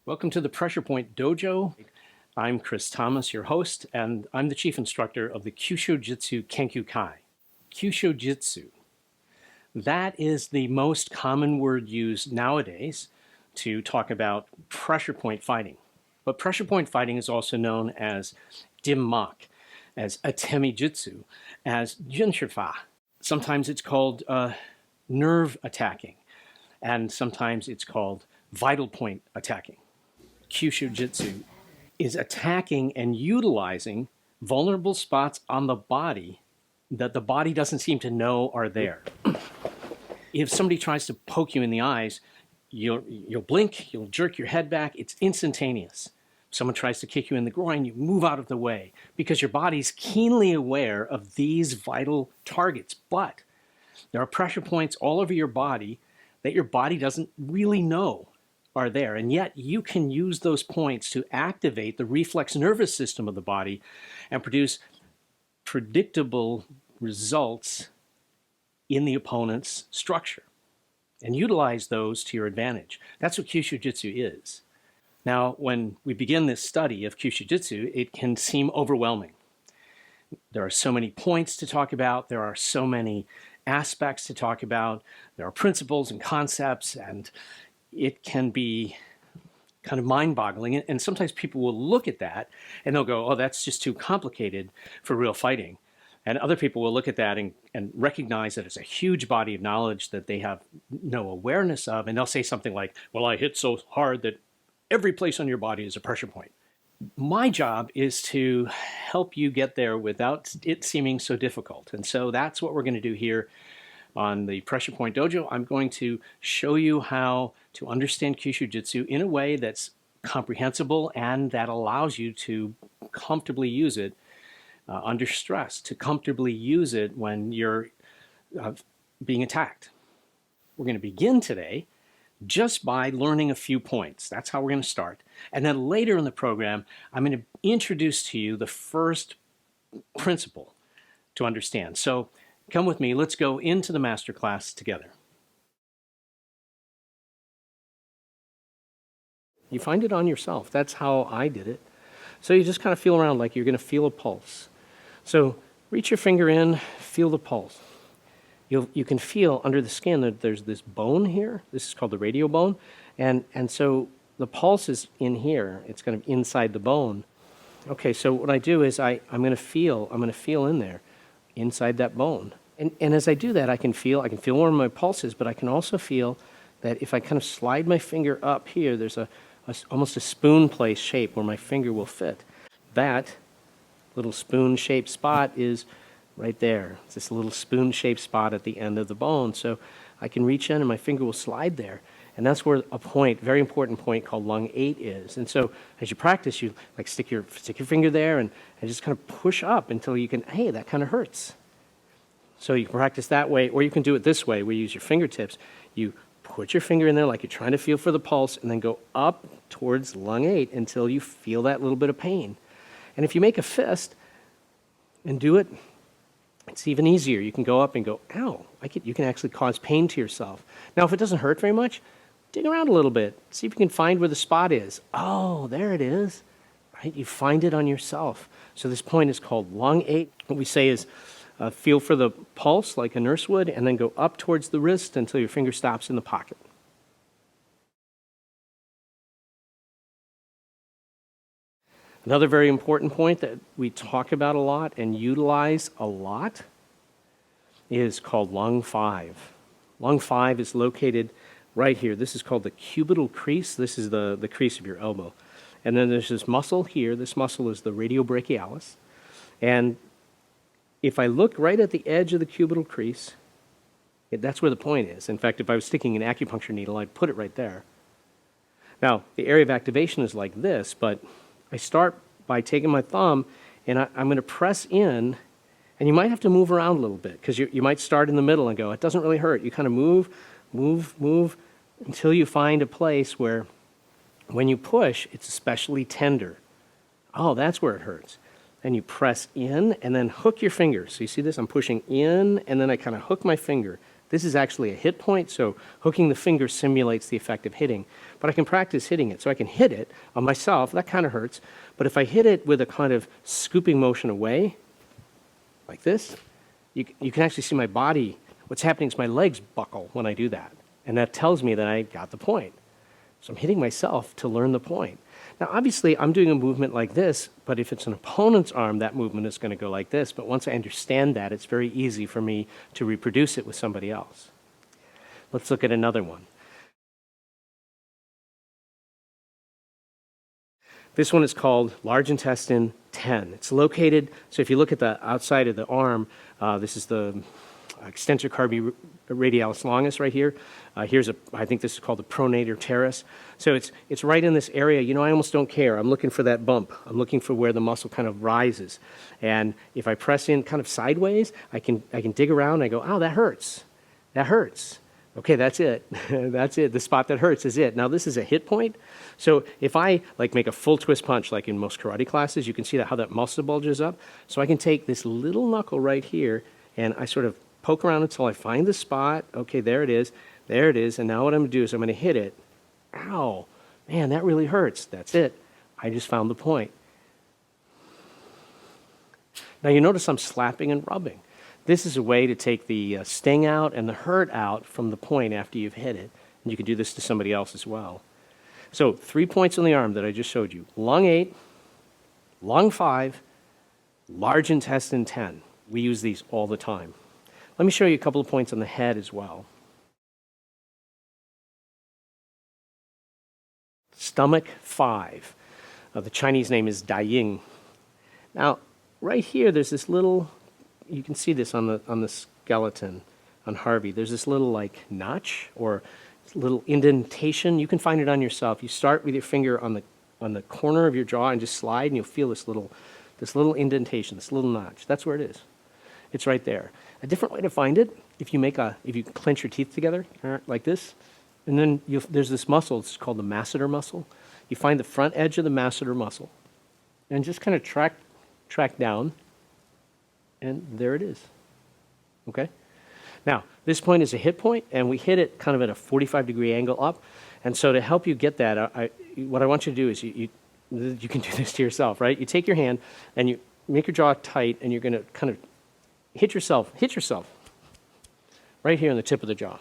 Welcome to the Pressure Point Dojo. I'm Chris Thomas, your host, and I'm the chief instructor of the Kyusho Jitsu Kenkyukai. Kyusho Jitsu. That is the most common word used nowadays to talk about pressure point fighting. But pressure point fighting is also known as dimmak, as atemi jitsu, as junshifa. Sometimes it's called nerve attacking, and sometimes it's called vital point attacking. Kyusho Jitsu is attacking and utilizing vulnerable spots on the body that the body doesn't seem to know are there. If somebody tries to poke you in the eyes, you'll blink, you'll jerk your head back, it's instantaneous. If someone tries to kick you in the groin, you move out of the way because your body's keenly aware of these vital targets. But there are pressure points all over your body that your body doesn't really know are there, and yet you can use those points to activate the reflex nervous system of the body and produce predictable results in the opponent's structure and utilize those to your advantage. That's what Kyusho Jitsu is. Now, when we begin this study of Kyusho Jitsu, it can seem overwhelming. There are so many points to talk about, there are so many aspects to talk about, there are principles and concepts, and it can be kind of mind-boggling. And sometimes people will look at that and they'll go, oh, that's just too complicated for real fighting. And other people will look at that and recognize that it's a huge body of knowledge that they have no awareness of. And they'll say something like, well, I hit so hard that every place on your body is a pressure point. My job is to help you get there without it seeming so difficult. And so that's what we're going to do here on the Pressure Point Dojo. I'm going to show you how to understand Kyusho Jitsu in a way that's comprehensible and that allows you to comfortably use it under stress, to comfortably use it when you're being attacked. We're going to begin today just by learning a few points. That's how we're going to start. And then later in the program, I'm going to introduce to you the first principle to understand. So come with me, let's go into the master class together. You find it on yourself. That's how I did it. So you just kind of feel around like you're going to feel a pulse. So reach your finger in, feel the pulse. You can feel under the skin that there's this bone here. This is called the radial bone. And so the pulse is in here. It's kind of inside the bone. Okay, so what I do is I'm going to feel in there, inside that bone. And as I do that, I can feel where my pulse is, but I can also feel that if I kind of slide my finger up here, there's almost a spoon place shape where my finger will fit. That little spoon-shaped spot is right there. It's this little spoon-shaped spot at the end of the bone. So I can reach in and my finger will slide there. And that's where a point, very important point called lung 8 is. And so as you practice, you like stick your finger there and just kind of push up until you can, hey, that kind of hurts. So you can practice that way, or you can do it this way, where you use your fingertips. You put your finger in there like you're trying to feel for the pulse, and then go up towards lung 8 until you feel that little bit of pain. And if you make a fist and do it, it's even easier. You can go up and go, ow, you can actually cause pain to yourself. Now, if it doesn't hurt very much, dig around a little bit. See if you can find where the spot is. Oh, there it is. Right? You find it on yourself. So this point is called lung 8. What we say is, feel for the pulse like a nurse would, and then go up towards the wrist until your finger stops in the pocket. Another very important point that we talk about a lot and utilize a lot is called lung 5. Lung 5 is located right here. This is called the cubital crease. This is the crease of your elbow. And then there's this muscle here. This muscle is the radiobrachialis. And if I look right at the edge of the cubital crease, that's where the point is. In fact, if I was sticking an acupuncture needle, I'd put it right there. Now, the area of activation is like this, but I start by taking my thumb, and I'm going to press in, and you might have to move around a little bit, because you might start in the middle and go, it doesn't really hurt. You kind of move, until you find a place where when you push, it's especially tender. Oh, that's where it hurts. Then you press in and then hook your finger. So you see this? I'm pushing in, and then I kind of hook my finger This is actually a hit point, so hooking the finger simulates the effect of hitting. But I can practice hitting it, so I can hit it on myself. That kind of hurts. But if I hit it with a kind of scooping motion away, like this, you can actually see my body. What's happening is my legs buckle when I do that. And that tells me that I got the point. So I'm hitting myself to learn the point. Now, obviously, I'm doing a movement like this, but if it's an opponent's arm, that movement is going to go like this. But once I understand that, it's very easy for me to reproduce it with somebody else. Let's look at another one. This one is called large intestine 10. It's located, so if you look at the outside of the arm, this is the extensor carpi radialis longus right here. I think this is called the pronator teres. So it's right in this area. You know, I almost don't care. I'm looking for that bump. I'm looking for where the muscle kind of rises. And if I press in kind of sideways, I can dig around and I go, oh, that hurts. That hurts. Okay, that's it. That's it. The spot that hurts is it. Now, this is a hit point. So if I like make a full twist punch, like in most karate classes, you can see how that muscle bulges up. So I can take this little knuckle right here and I sort of poke around until I find the spot. Okay, there it is. There it is. And now what I'm going to do is I'm going to hit it. Ow, man, that really hurts. That's it. I just found the point. Now you notice I'm slapping and rubbing. This is a way to take the sting out and the hurt out from the point after you've hit it. And you can do this to somebody else as well. So 3 points on the arm that I just showed you. Lung 8, lung 5, large intestine 10. We use these all the time. Let me show you a couple of points on the head as well. Stomach 5. The Chinese name is Daiying. Now, right here, there's this little, you can see this on the skeleton on Harvey. There's this little like notch or little indentation. You can find it on yourself. You start with your finger on the corner of your jaw and just slide, and you'll feel this little indentation, this little notch. That's where it is. It's right there. A different way to find it, if you clench your teeth together like this, and then there's this muscle. It's called the masseter muscle. You find the front edge of the masseter muscle, and just kind of track down, and there it is. Okay. Now this point is a hit point, and we hit it kind of at a 45-degree angle up. And so to help you get that, what I want you to do is you can do this to yourself, right? You take your hand and you make your jaw tight, and you're going to kind of hit yourself right here on the tip of the jaw.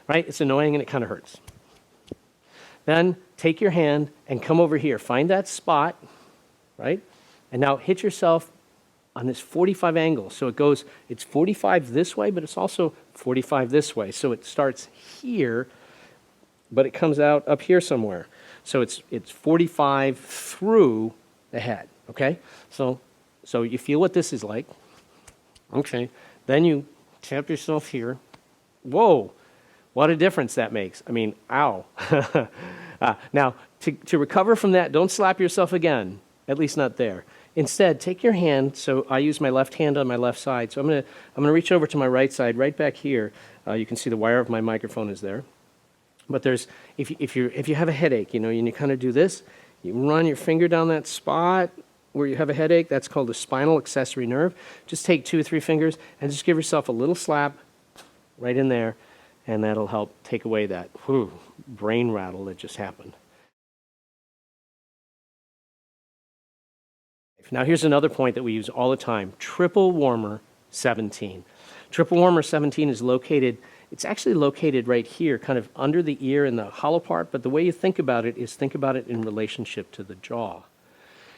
Right? It's annoying and it kind of hurts. Then take your hand and come over here. Find that spot, right? And now hit yourself on this 45 angle. So it's 45 this way, but it's also 45 this way. So it starts here, but it comes out up here somewhere. So it's 45 through the head, okay? So you feel what this is like. Okay. Then you tap yourself here. Whoa. What a difference that makes. I mean, ow. Now, to recover from that, don't slap yourself again, at least not there. Instead, take your hand. So I use my left hand on my left side. So I'm gonna reach over to my right side, right back here. You can see the wire of my microphone is there. But if you have a headache, and you kind of do this, you run your finger down that spot where you have a headache. That's called the spinal accessory nerve. Just take 2 or 3 fingers and just give yourself a little slap right in there. And that'll help take away that brain rattle that just happened. Now here's another point that we use all the time. Triple warmer 17. Triple warmer 17 is located, it's actually located right here, kind of under the ear in the hollow part, but the way you think about it is think about it in relationship to the jaw.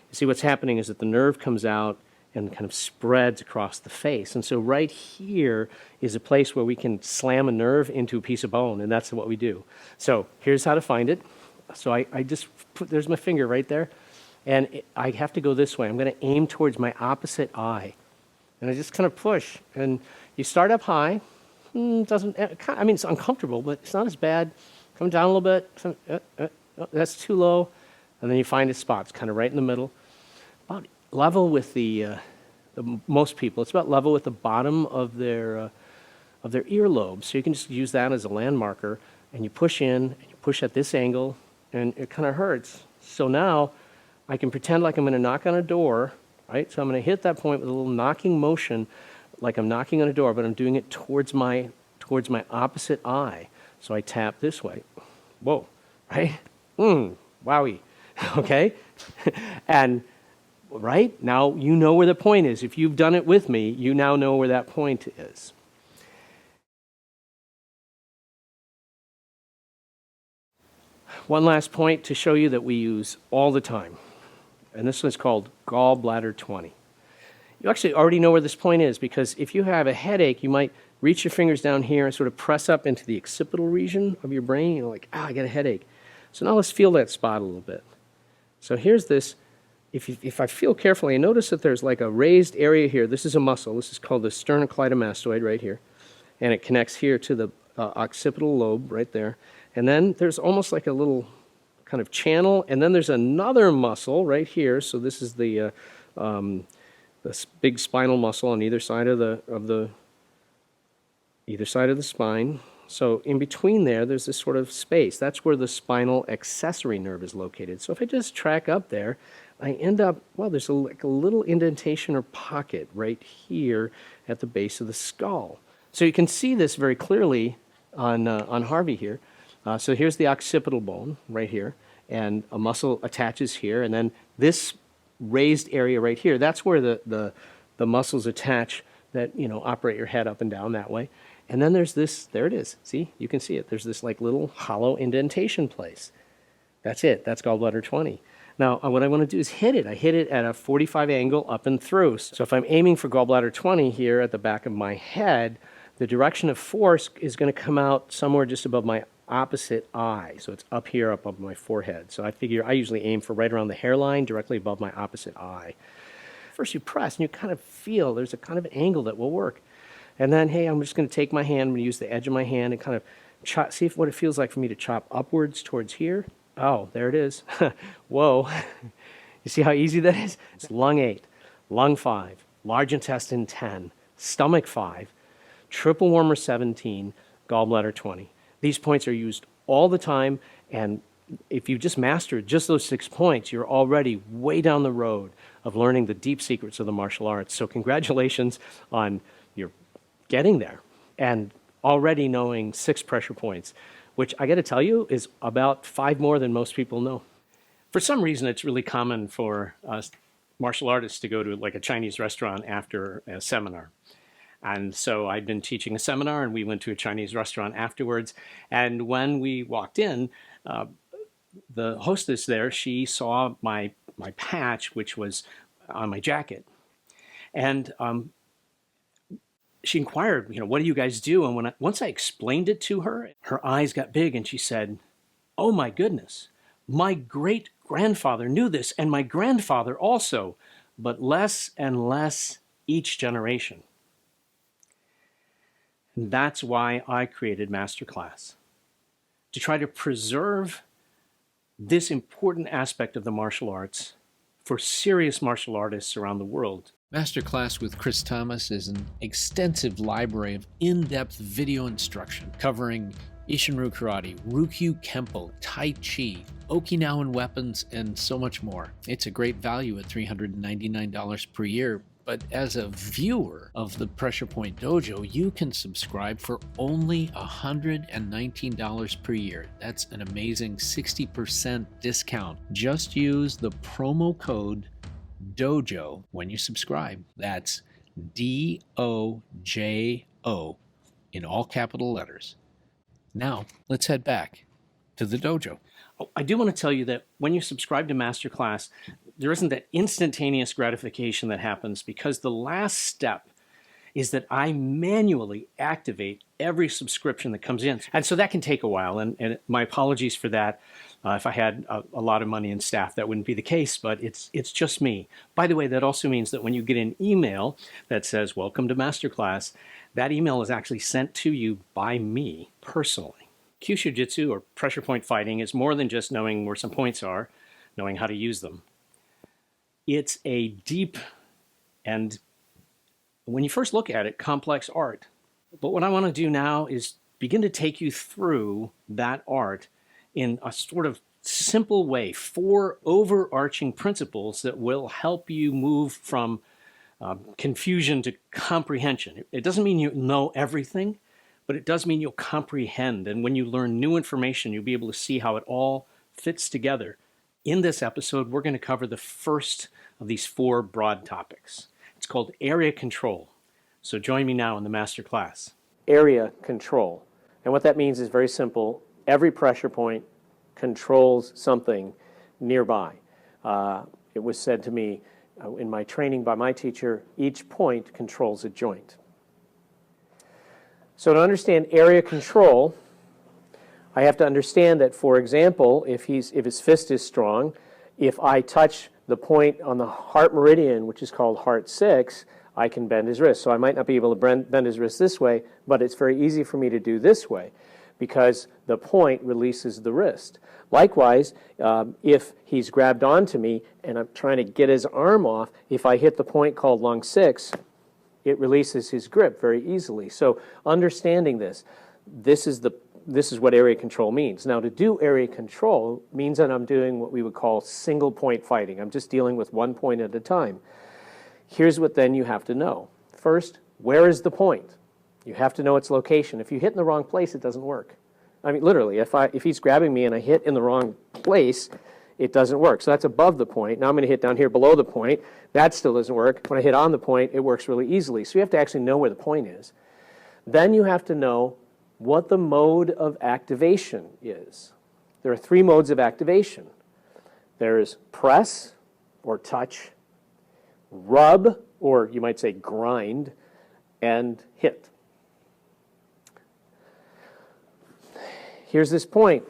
You see what's happening is that the nerve comes out and kind of spreads across the face. And so right here is a place where we can slam a nerve into a piece of bone, and that's what we do. So here's how to find it. So I just there's my finger right there, and I have to go this way. I'm going to aim towards my opposite eye. And I just kind of push, and you start up high. It's uncomfortable, but it's not as bad. Come down a little bit. That's too low. And then you find a spot. It's kind of right in the middle. About level with most people. It's about level with the bottom of their earlobe. So you can just use that as a landmarker, and you push in, and you push at this angle, and it kind of hurts. So now I can pretend like I'm going to knock on a door, right? So I'm going to hit that point with a little knocking motion like I'm knocking on a door, but I'm doing it towards my opposite eye. So I tap this way. Whoa, right? Wowie. Okay? And right? Now you know where the point is. If you've done it with me, you now know where that point is. One last point to show you that we use all the time. And this one's called gallbladder 20. You actually already know where this point is, because if you have a headache, you might reach your fingers down here and sort of press up into the occipital region of your brain. You're like, I got a headache. So now let's feel that spot a little bit. So here's this. If I feel carefully, I notice that there's like a raised area here. This is a muscle. This is called the sternocleidomastoid right here. And it connects here to the occipital lobe right there. And then there's almost like a little kind of channel. And then there's another muscle right here. So this is the big spinal muscle on either side of the spine. So in between there's this sort of space. That's where the spinal accessory nerve is located. So if I just track up there, I end up, well, there's like a little indentation or pocket right here at the base of the skull. So you can see this very clearly on Harvey here. So here's the occipital bone right here, and a muscle attaches here, and then this raised area right here, that's where the muscles attach that, operate your head up and down that way. And then there's this, there it is. See, you can see it. There's this like little hollow indentation place. That's it. That's gallbladder 20. Now, what I want to do is hit it. I hit it at a 45 angle up and through. So if I'm aiming for gallbladder 20 here at the back of my head, the direction of force is going to come out somewhere just above my opposite eye. So it's up here, up above my forehead. So I figure I usually aim for right around the hairline, directly above my opposite eye. First you press and you kind of feel there's a kind of angle that will work. And then, hey, I'm just going to take my hand, I'm going to use the edge of my hand and kind of chop, see what it feels like for me to chop upwards towards here. Oh, there it is. Whoa. You see how easy that is? It's lung 8, lung 5, large intestine 10, stomach 5, triple warmer 17, gallbladder 20. These points are used all the time, and if you've just mastered just those 6 points, you're already way down the road of learning the deep secrets of the martial arts. So congratulations on your getting there and already knowing 6 pressure points, which I got to tell you is about 5 more than most people know. For some reason, it's really common for martial artists to go to like a Chinese restaurant after a seminar. And so I'd been teaching a seminar and we went to a Chinese restaurant afterwards. And when we walked in, the hostess there, she saw my patch, which was on my jacket. And she inquired, what do you guys do? And once I explained it to her, her eyes got big and she said, oh my goodness, my great-grandfather knew this and my grandfather also, but less and less each generation. And that's why I created Masterclass, to try to preserve this important aspect of the martial arts for serious martial artists around the world. Masterclass with Chris Thomas is an extensive library of in-depth video instruction covering Ishinryu Karate, Ryukyu Kempo, Tai Chi, Okinawan weapons, and so much more. It's a great value at $399 per year, but as a viewer of the Pressure Point Dojo, you can subscribe for only $119 per year. That's an amazing 60% discount. Just use the promo code Dojo when you subscribe. That's DOJO in all capital letters. Now, let's head back to the dojo. Oh, I do want to tell you that when you subscribe to Masterclass, there isn't that instantaneous gratification that happens, because the last step is that I manually activate every subscription that comes in. And so that can take a while, and my apologies for that. If I had a lot of money and staff, that wouldn't be the case, but it's just me. By the way, that also means that when you get an email that says, welcome to Masterclass, that email is actually sent to you by me personally. Kyushu Jitsu, or pressure point fighting, is more than just knowing where some points are, knowing how to use them. It's a deep and, when you first look at it, complex art. But what I want to do now is begin to take you through that art in a sort of simple way, 4 overarching principles that will help you move from confusion to comprehension. It doesn't mean you know everything, but it does mean you'll comprehend. And when you learn new information, you'll be able to see how it all fits together. In this episode, we're going to cover the first of these 4 broad topics. It's called area control. So join me now in the master class. Area control. And what that means is very simple. Every pressure point controls something nearby. It was said to me in my training by my teacher, each point controls a joint. So to understand area control, I have to understand that, for example, if his fist is strong, if I touch the point on the heart meridian, which is called heart 6, I can bend his wrist. So I might not be able to bend his wrist this way, but it's very easy for me to do this way because the point releases the wrist. Likewise, if he's grabbed onto me and I'm trying to get his arm off, if I hit the point called lung 6, it releases his grip very easily. So understanding this is what area control means. Now, to do area control means that I'm doing what we would call single point fighting. I'm just dealing with one point at a time. Here's what then you have to know. First, where is the point? You have to know its location. If you hit in the wrong place, it doesn't work. I mean, literally, if he's grabbing me and I hit in the wrong place, it doesn't work. So that's above the point. Now I'm going to hit down here below the point. That still doesn't work. When I hit on the point, it works really easily. So you have to actually know where the point is. Then you have to know what the mode of activation is. There are 3 modes of activation. There's press or touch, rub, or you might say grind, and hit. Here's this point.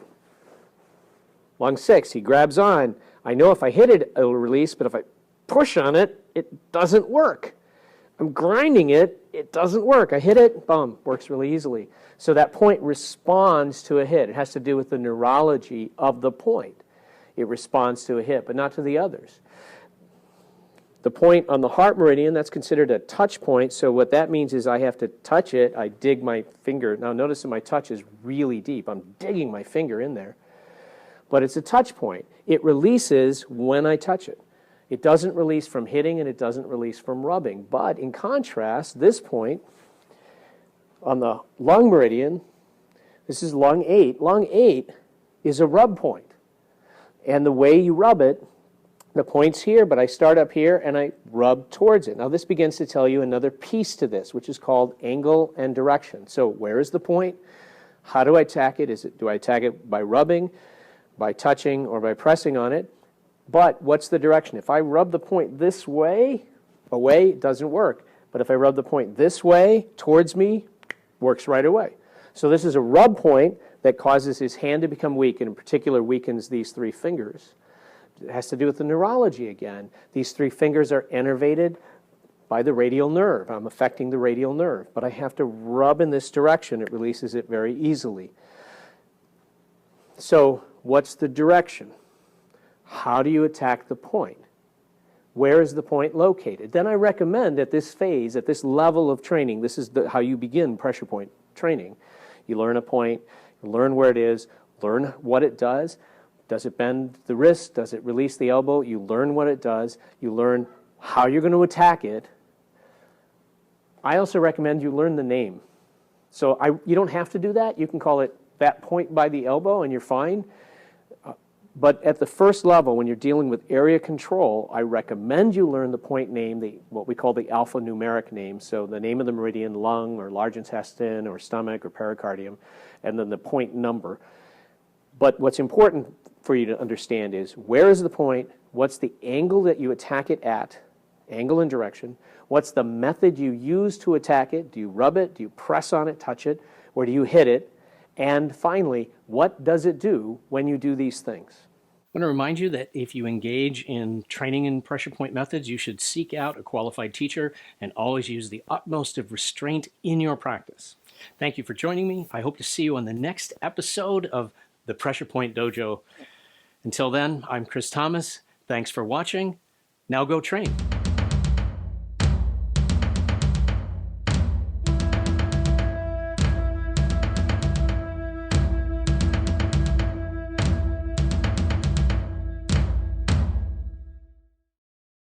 Lung 6, he grabs on. I know if I hit it, it'll release, but if I push on it, it doesn't work. I'm grinding it, it doesn't work. I hit it, boom, works really easily. So that point responds to a hit. It has to do with the neurology of the point. It responds to a hit, but not to the others. The point on the heart meridian, that's considered a touch point, so what that means is I have to touch it, I dig my finger. Now notice that my touch is really deep. I'm digging my finger in there. But it's a touch point. It releases when I touch it. It doesn't release from hitting and it doesn't release from rubbing. But in contrast, this point on the lung meridian, this is lung 8. Lung 8 is a rub point. And the way you rub it, the point's here, but I start up here and I rub towards it. Now this begins to tell you another piece to this, which is called angle and direction. So where is the point? How do I attack it? Do I attack it by rubbing, by touching, or by pressing on it? But what's the direction? If I rub the point this way, away, it doesn't work. But if I rub the point this way, towards me, works right away. So this is a rub point that causes his hand to become weak, and in particular weakens these 3 fingers. It has to do with the neurology again. These 3 fingers are innervated by the radial nerve. I'm affecting the radial nerve, but I have to rub in this direction. It releases it very easily. So what's the direction? How do you attack the point? Where is the point located? Then I recommend at this phase, at this level of training, this is how you begin pressure point training. You learn a point, you learn where it is, learn what it does. Does it bend the wrist? Does it release the elbow? You learn what it does. You learn how you're going to attack it. I also recommend you learn the name. So you don't have to do that. You can call it that point by the elbow and you're fine. But at the first level, when you're dealing with area control, I recommend you learn the point name, what we call the alphanumeric name. So the name of the meridian, lung or large intestine or stomach or pericardium, and then the point number. But what's important for you to understand is where is the point, what's the angle that you attack it at, angle and direction, what's the method you use to attack it, do you rub it, do you press on it, touch it, or do you hit it, and finally, what does it do when you do these things? I want to remind you that if you engage in training in pressure point methods, you should seek out a qualified teacher and always use the utmost of restraint in your practice. Thank you for joining me. I hope to see you on the next episode of the Pressure Point Dojo. Until then, I'm Chris Thomas. Thanks for watching. Now go train.